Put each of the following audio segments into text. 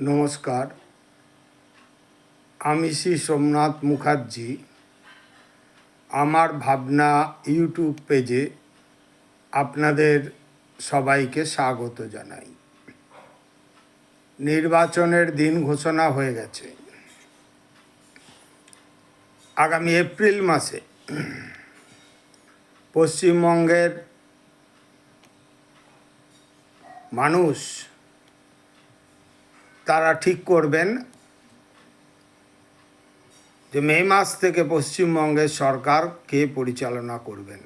নমস্কার, আমি শ্রী সোমনাথ মুখার্জি। আমার ভাবনা ইউটিউব পেজে আপনাদের সবাইকে স্বাগত জানাই। নির্বাচনের দিন ঘোষণা হয়ে গেছে। আগামী এপ্রিল মাসে পশ্চিমবঙ্গের মানুষ তারা ঠিক করবেন যে মে মাস থেকে পশ্চিমবঙ্গের সরকার কে পরিচালনা করবেন।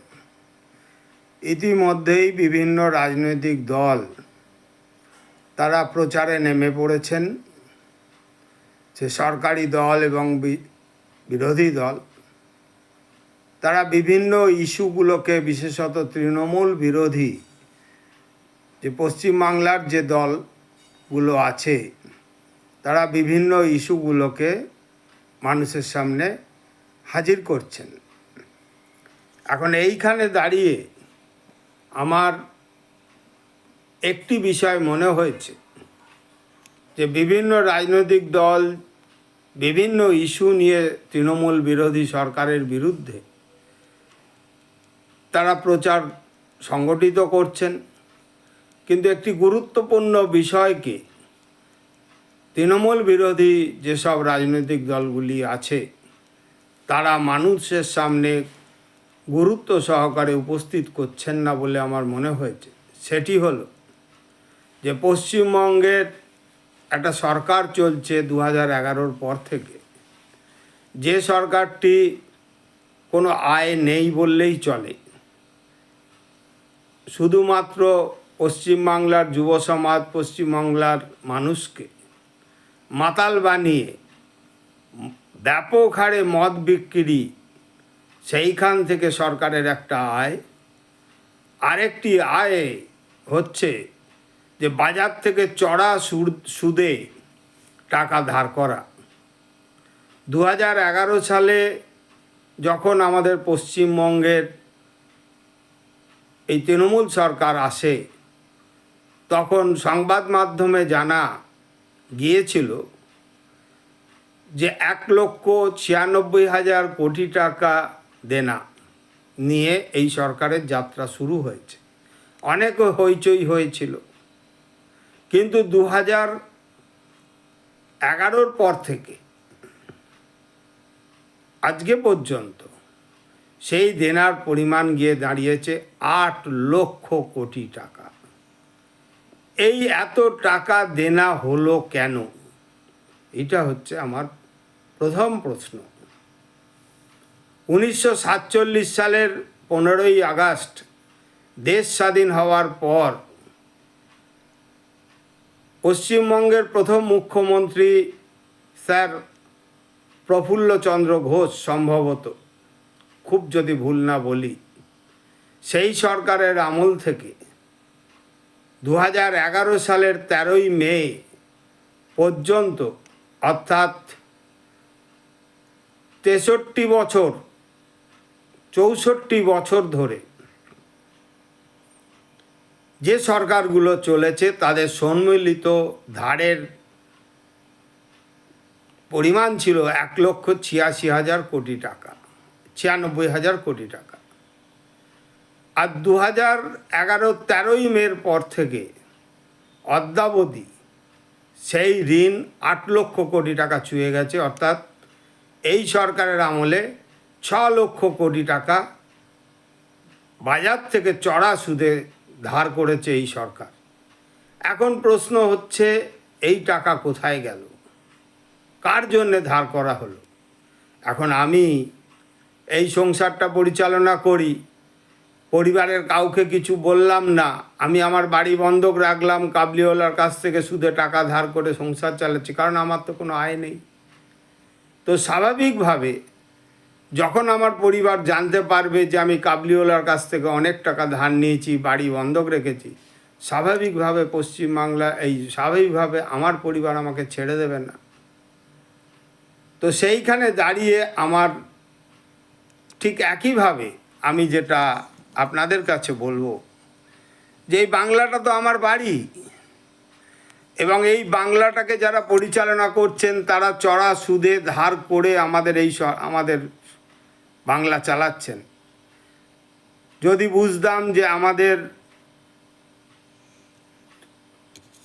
ইতিমধ্যেই বিভিন্ন রাজনৈতিক দল তারা প্রচারে নেমে পড়েছেন। যে সরকারি দল এবং বিরোধী দল তারা বিভিন্ন ইস্যুগুলোকে, বিশেষত তৃণমূল বিরোধী যে পশ্চিমবাংলার যে দলগুলো আছে, তারা বিভিন্ন ইস্যুগুলোকে মানুষের সামনে হাজির করছেন। এখন এইখানে দাঁড়িয়ে আমার একটি বিষয় মনে হয়েছে যে বিভিন্ন রাজনৈতিক দল বিভিন্ন ইস্যু নিয়ে তৃণমূল বিরোধী সরকারের বিরুদ্ধে তারা প্রচার সংগঠিত করছেন, কিন্তু একটি গুরুত্বপূর্ণ বিষয়কে তৃণমূল বিরোধী যেসব রাজনৈতিক দলগুলি আছে তারা মানুষের সামনে গুরুত্ব সহকারে উপস্থিত করছেন না বলে আমার মনে হয়েছে। সেটি হলো যে পশ্চিমবঙ্গের একটা সরকার চলছে 2011-র পর থেকে, যে সরকারটি কোনো আয় নেই বললেই চলে। শুধুমাত্র পশ্চিমবাংলার যুব সমাজ, পশ্চিমবাংলার মানুষকে মাতাল বানিয়ে ব্যাপক হারে মদ বিক্রি, সেইখান থেকে সরকারের একটা আয়। আরেকটি আয় হচ্ছে যে বাজার থেকে চড়া সুদে টাকা ধার করা। 2011 সালে যখন আমাদের পশ্চিমবঙ্গের এই তৃণমূল সরকার আসে, তখন সংবাদ মাধ্যমে জানা গিয়েছিল যে 1,96,000 কোটি টাকা দেনা নিয়ে এই সরকারের যাত্রা শুরু হয়েছে। অনেক হইচই হয়েছিল, কিন্তু 2011-র পর থেকে আজকে পর্যন্ত সেই দেনার পরিমাণ গিয়ে দাঁড়িয়েছে 8 লক্ষ কোটি টাকা। এই এত টাকা দেনা হলো কেন? এটা হচ্ছে আমার প্রথম প্রশ্ন। 1947 সালের 15ই আগস্ট দেশ স্বাধীন হওয়ার পর পশ্চিমবঙ্গের প্রথম মুখ্যমন্ত্রী স্যার প্রফুল্লচন্দ্র ঘোষ, সম্ভবত, খুব যদি ভুল না বলি, সেই সরকারের আমল থেকে 2011 সালের 13ই মে পর্যন্ত, অর্থাৎ 64 বছর ধরে যে সরকারগুলো চলেছে তাদের সম্মিলিত ধারের পরিমাণ ছিল 1,86,000 কোটি টাকা, 96,000 কোটি টাকা। আর 2011 13ই মের পর থেকে অদ্যাবধি সেই ঋণ 8 লক্ষ কোটি টাকা ছুঁয়ে গেছে। অর্থাৎ এই সরকারের আমলে 6 লক্ষ কোটি টাকা বাজার থেকে চড়া সুদে ধার করেছে এই সরকার। এখন প্রশ্ন হচ্ছে, এই টাকা কোথায় গেল? কার জন্যে ধার করা হলো? এখন আমি এই সংসারটা পরিচালনা করি, পরিবারের কাউকে কিছু বললাম না, আমি আমার বাড়ি বন্ধক রাখলাম, কাবলিওয়ালার কাছ থেকে সুদে টাকা ধার করে সংসার চালাচ্ছি, কারণ আমার তো কোনো আয় নেই। তো স্বাভাবিকভাবে যখন আমার পরিবার জানতে পারবে যে আমি কাবলিওয়ালার কাছ থেকে অনেক টাকা ধার নিয়েছি, বাড়ি বন্ধক রেখেছি, স্বাভাবিকভাবে স্বাভাবিকভাবে আমার পরিবার আমাকে ছেড়ে দেবে না। তো সেইখানে দাঁড়িয়ে আমার ঠিক একইভাবে আমি যেটা আপনাদের কাছে বলবো যে এই বাংলাটা তো আমার বাড়ি, এবং এই বাংলাটাকে যারা পরিচালনা করছেন তারা চড়া সুদে ধার করে আমাদের বাংলা চালাচ্ছেন। যদি বুঝতাম যে আমাদের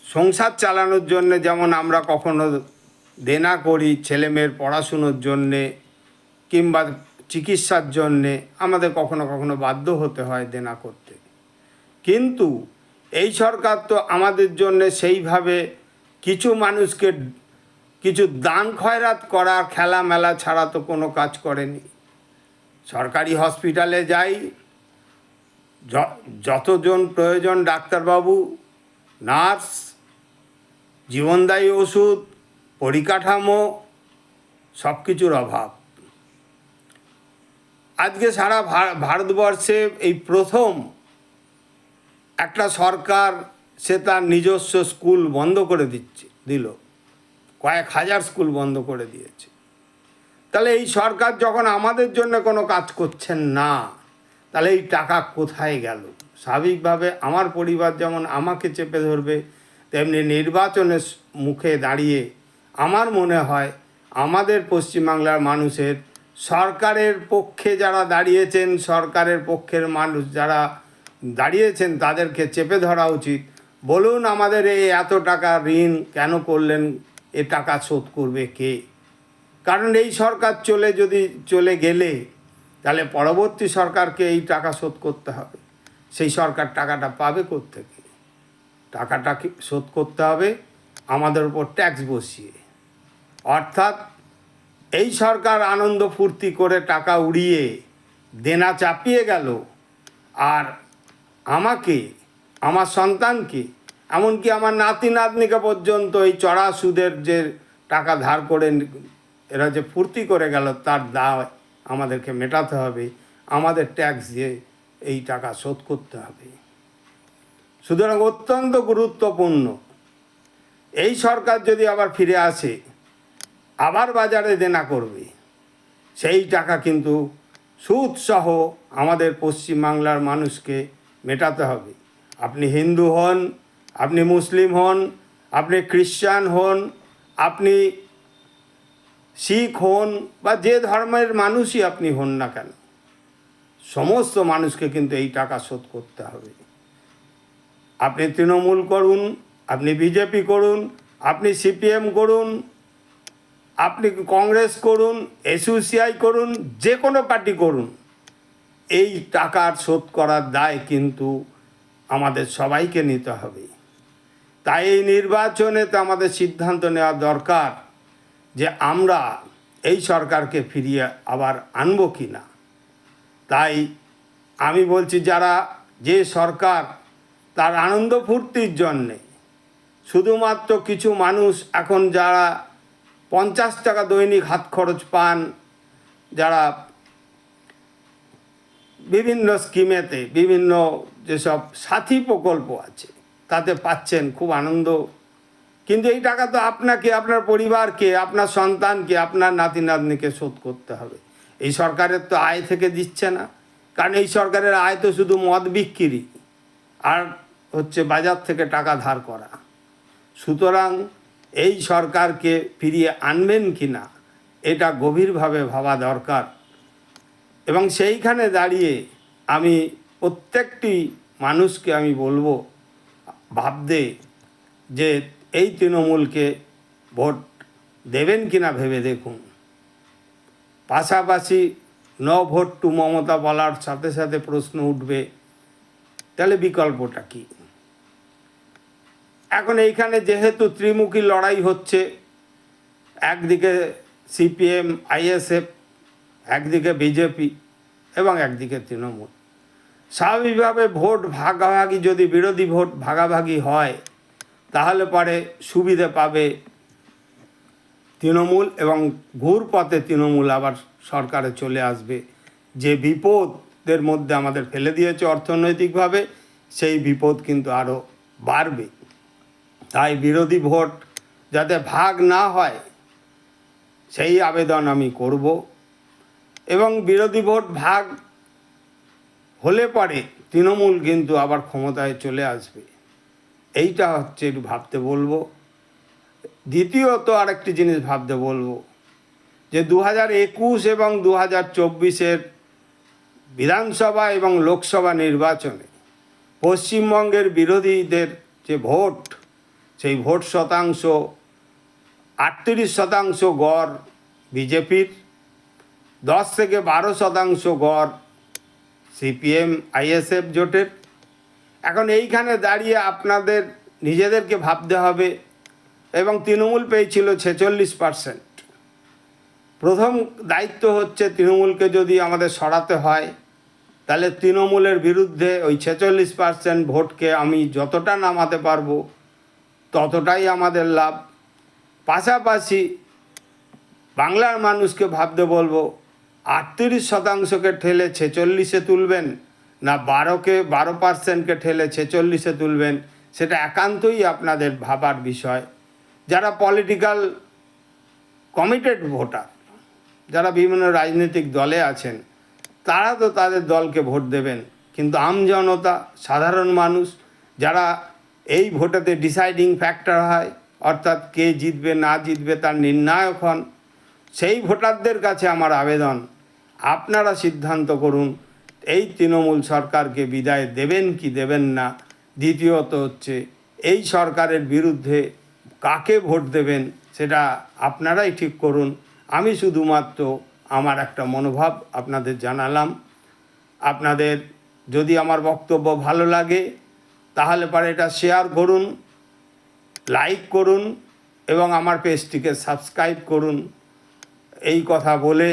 সংসার চালানোর জন্য যেমন আমরা কখনো দেনা করি ছেলেমেয়ের পড়াশুনোর জন্যে কিংবা চিকিৎসার জন্যে, আমাদের কখনো কখনো বাধ্য হতে হয় দেনা করতে, কিন্তু এই সরকার তো আমাদের জন্য সেইভাবে কিছু মানুষকে কিছু দান খয়রাত করার খেলা মেলা ছাড়া তো কোনো কাজ করেনি। সরকারি হসপিটালে যাই, যতজন প্রয়োজন ডাক্তারবাবু, নার্স, জীবনদায়ী ওষুধ, পরিকাঠামো, সব কিছুর অভাব। আজকে সারা ভারতবর্ষে এই প্রথম একটা সরকার সে তার নিজস্ব স্কুল বন্ধ করে দিল, কয়েক হাজার স্কুল বন্ধ করে দিয়েছে। তাহলে এই সরকার যখন আমাদের জন্য কোনো কাজ করছেন না, তাহলে এই টাকা কোথায় গেল? স্বাভাবিকভাবে আমার পরিবার যেমন আমাকে চেপে ধরবে, তেমনি নির্বাচনের মুখে দাঁড়িয়ে আমার মনে হয় আমাদের পশ্চিমবাংলার মানুষের সরকারের পক্ষে যারা দাঁড়িয়েছেন, সরকারের পক্ষের মানুষ যারা দাঁড়িয়েছেন তাদেরকে চেপে ধরা উচিত। বলুন আমাদের এই এত টাকা ঋণ কেন করলেন? এ টাকা শোধ করবে কে? কারণ এই সরকার চলে গেলে তাহলে পরবর্তী সরকারকে এই টাকা শোধ করতে হবে। সেই সরকার টাকাটা পাবে কোত্থেকে? টাকাটা শোধ করতে হবে আমাদের উপর ট্যাক্স বসিয়ে। অর্থাৎ এই সরকার আনন্দ ফুর্তি করে টাকা উড়িয়ে দেনা চাপিয়ে গেল, আর আমাকে, আমার সন্তানকে, এমনকি আমার নাতি নাতনিকে পর্যন্ত এই চড়া সুদের যে টাকা ধার করে এরা যে ফুর্তি করে গেল, তার দায় আমাদেরকে মেটাতে হবে। আমাদের ট্যাক্স দিয়ে এই টাকা শোধ করতে হবে। সুতরাং অত্যন্ত গুরুত্বপূর্ণ, এই সরকার যদি আবার ফিরে আসে, আবার বাজারে দেনা করবে, সেই টাকা কিন্তু সুদসহ আমাদের পশ্চিমবাংলার মানুষকে মেটাতে হবে। আপনি হিন্দু হন, আপনি মুসলিম হন, আপনি খ্রিস্টান হন, আপনি শিখ হন, বা যে ধর্মের মানুষই আপনি হন না কেন, সমস্ত মানুষকে কিন্তু এই টাকা শোধ করতে হবে। আপনি তৃণমূল করুন, আপনি বিজেপি করুন, আপনি সিপিএম করুন, আপনি কংগ্রেস করুন, এসইউসিআই করুন, যে কোনো পার্টি করুন, এই টাকার শোধ করার দায় কিন্তু আমাদের সবাইকে নিতে হবে। তাই এই নির্বাচনে তো আমাদের সিদ্ধান্ত নেওয়া দরকার যে আমরা এই সরকারকে ফিরিয়ে আবার আনবো কি না। তাই আমি বলছি, যে সরকার তার আনন্দ ফুর্তির জন্যে শুধুমাত্র কিছু মানুষ এখন যারা 50 টাকা দৈনিক হাত খরচ পান, যারা বিভিন্ন স্কিমেতে, বিভিন্ন যেসব সাথী প্রকল্প আছে তাতে পাচ্ছেন খুব আনন্দ, কিন্তু এই টাকা তো আপনাকে, আপনার পরিবারকে, আপনার সন্তানকে, আপনার নাতি নাতনিকে শোধ করতে হবে। এই সরকারের তো আয় থেকে দিচ্ছে না, কারণ এই সরকারের আয় তো শুধু মদ বিক্রি আর হচ্ছে বাজার থেকে টাকা ধার করা। সুতরাং এই সরকারকে ফিরিয়ে আনবেন কি না, এটা গভীরভাবে ভাবা দরকার। এবং সেইখানে দাঁড়িয়ে আমি প্রত্যেকটি মানুষকে আমি বলবো ভাবতে, যে এই তৃণমূলকে ভোট দেবেন কিনা ভেবে দেখুন। পাশাপাশি নো ভোট টু মমতা বলার সাথে সাথে প্রশ্ন উঠবে, তাহলে বিকল্পটা কী? এখন এইখানে যেহেতু ত্রিমুখী লড়াই হচ্ছে, একদিকে সিপিএম আইএসএফ, একদিকে বিজেপি এবং একদিকে তৃণমূল, স্বাভাবিকভাবে ভোট ভাগাভাগি, যদি বিরোধী ভোট ভাগাভাগি হয় তাহলে পরে সুবিধে পাবে তৃণমূল, এবং ঘুরপথে তৃণমূল আবার সরকারে চলে আসবে। যে বিপদের মধ্যে আমাদের ফেলে দিয়েছে অর্থনৈতিকভাবে, সেই বিপদ কিন্তু আরও বাড়বে। তাই বিরোধী ভোট যাতে ভাগ না হয় সেই আবেদন আমি করব, এবং বিরোধী ভোট ভাগ হলে পরে তৃণমূল কিন্তু আবার ক্ষমতায় চলে আসবে। এইটা হচ্ছে একটু ভাবতে বলবো। দ্বিতীয়ত আরেকটি জিনিস ভাবতে বলবো যে 2021 এবং 2024 বিধানসভা এবং লোকসভা নির্বাচনে পশ্চিমবঙ্গের বিরোধীদের যে ভোট, সেই ভোট শতাংশ 38% গড় বিজেপির, 10 থেকে 12% গড় সিপিএম আইএসএফ জোটের। এখন এইখানে দাঁড়িয়ে আপনাদের নিজেদেরকে ভাবতে হবে, এবং তৃণমূল পেয়েছিল 46%। প্রথম দায়িত্ব হচ্ছে তৃণমূলকে যদি আমাদের সরাতে হয়, তাহলে তৃণমূলের বিরুদ্ধে ওই 46% ভোটকে আমি যতটা নামাতে পারবো ততটাই আমাদের লাভ। পাশাপাশি বাংলার মানুষকে ভাবতে বলবো, 38%কে ঠেলে 46-এ তুলবেন না 12%কে ঠেলে 46-এ তুলবেন, সেটা একান্তই আপনাদের ভাবার বিষয়। যারা পলিটিক্যাল কমিটেড ভোটার, যারা বিভিন্ন রাজনৈতিক দলে আছেন, তারা তো তাদের দলকে ভোট দেবেন, কিন্তু আমজনতা, সাধারণ মানুষ যারা এই ভোটেতে ডিসাইডিং ফ্যাক্টর হয়, অর্থাৎ কে জিতবে না জিতবে তার নির্ণায়ক হন, সেই ভোটারদের কাছে আমার আবেদন, আপনারা সিদ্ধান্ত করুন এই তৃণমূল সরকারকে বিদায় দেবেন কি দেবেন না। দ্বিতীয়ত হচ্ছে এই সরকারের বিরুদ্ধে কাকে ভোট দেবেন সেটা আপনারাই ঠিক করুন। আমি শুধুমাত্র আমার একটা মনোভাব আপনাদের জানালাম। আপনাদের যদি আমার বক্তব্য ভালো লাগে তাহলে পরে এটা শেয়ার করুন, লাইক করুন এবং আমার পেজটিকে সাবস্ক্রাইব করুন। এই কথা বলে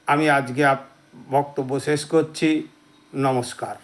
আমি আজকে বক্তব্য শেষ করছি। নমস্কার।